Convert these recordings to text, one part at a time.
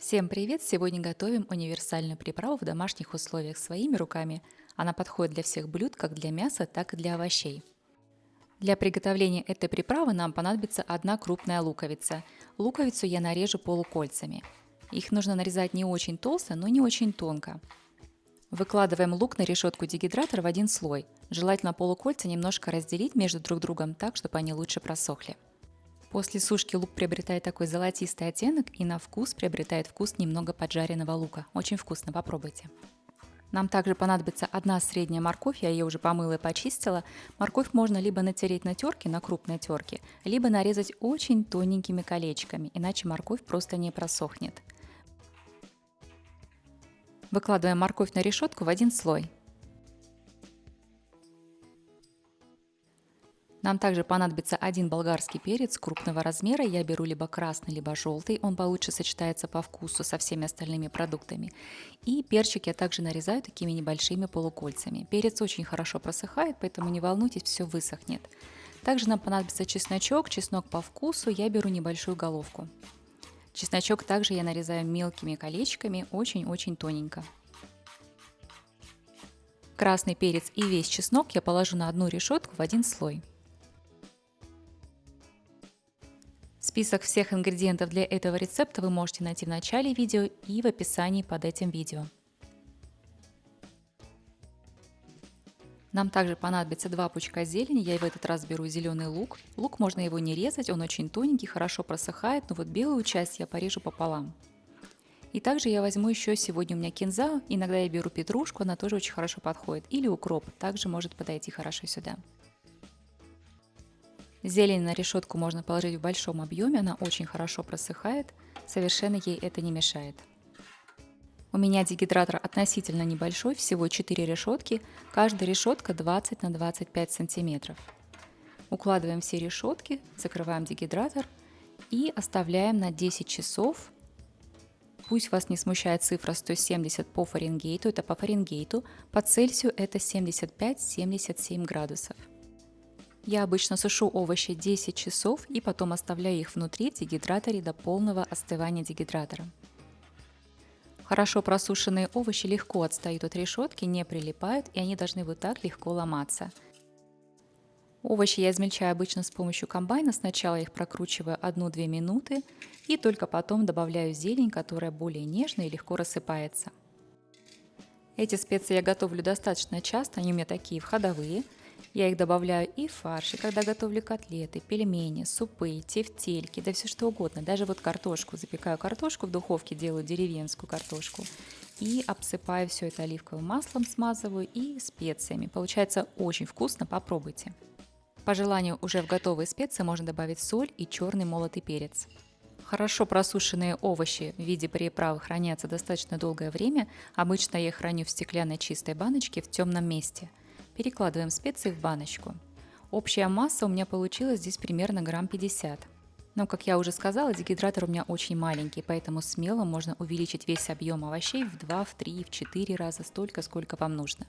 Всем привет! Сегодня готовим универсальную приправу в домашних условиях своими руками. Она подходит для всех блюд, как для мяса, так и для овощей. Для приготовления этой приправы нам понадобится одна крупная луковица. Луковицу я нарежу полукольцами. Их нужно нарезать не очень толсто, но не очень тонко. Выкладываем лук на решетку дегидратора в один слой. Желательно полукольца немножко разделить между друг другом так, чтобы они лучше просохли. После сушки лук приобретает такой золотистый оттенок и на вкус приобретает вкус немного поджаренного лука. Очень вкусно, попробуйте. Нам также понадобится одна средняя морковь, я ее уже помыла и почистила. Морковь можно либо натереть на терке, на крупной терке, либо нарезать очень тоненькими колечками, иначе морковь просто не просохнет. Выкладываем морковь на решетку в один слой. Нам также понадобится один болгарский перец крупного размера. Я беру либо красный, либо желтый. Он получше сочетается по вкусу со всеми остальными продуктами. И перчик я также нарезаю такими небольшими полукольцами. Перец очень хорошо просыхает, поэтому не волнуйтесь, все высохнет. Также нам понадобится чесночок. Чеснок по вкусу. Я беру небольшую головку. Чесночок также я нарезаю мелкими колечками, очень-очень тоненько. Красный перец и весь чеснок я положу на одну решетку в один слой. Список всех ингредиентов для этого рецепта вы можете найти в начале видео и в описании под этим видео. Нам также понадобится 2 пучка зелени, я в этот раз беру зеленый лук. Лук можно его не резать, он очень тоненький, хорошо просыхает, но вот белую часть я порежу пополам. И также я возьму еще сегодня у меня кинза, иногда я беру петрушку, она тоже очень хорошо подходит, или укроп, также может подойти хорошо сюда. Зелень на решетку можно положить в большом объеме, она очень хорошо просыхает, совершенно ей это не мешает. У меня дегидратор относительно небольшой, всего 4 решетки, каждая решетка 20 на 25 сантиметров. Укладываем все решетки, закрываем дегидратор и оставляем на 10 часов. Пусть вас не смущает цифра 170 по Фаренгейту, это по Фаренгейту, по Цельсию это 75-77 градусов. Я обычно сушу овощи 10 часов и потом оставляю их внутри в дегидраторе до полного остывания дегидратора. Хорошо просушенные овощи легко отстают от решетки, не прилипают, и они должны вот так легко ломаться. Овощи я измельчаю обычно с помощью комбайна, сначала их прокручиваю 1-2 минуты и только потом добавляю зелень, которая более нежная и легко рассыпается. Эти специи я готовлю достаточно часто, они у меня такие ходовые. Я их добавляю и в фарш, и когда готовлю котлеты, пельмени, супы, тефтельки, да все что угодно. Даже вот картошку, запекаю картошку в духовке, делаю деревенскую картошку. И обсыпаю все это оливковым маслом, смазываю и специями. Получается очень вкусно, попробуйте. По желанию уже в готовые специи можно добавить соль и черный молотый перец. Хорошо просушенные овощи в виде приправы хранятся достаточно долгое время. Обычно я их храню в стеклянной чистой баночке в темном месте. Перекладываем специи в баночку. Общая масса у меня получилась здесь примерно грамм 50. Но, как я уже сказала, дегидратор у меня очень маленький, поэтому смело можно увеличить весь объем овощей в 2, в 3, в 4 раза, столько, сколько вам нужно.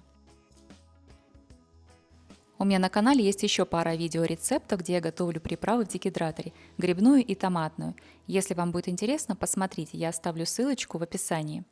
У меня на канале есть еще пара видеорецептов, где я готовлю приправы в дегидраторе, грибную и томатную. Если вам будет интересно, посмотрите, я оставлю ссылочку в описании.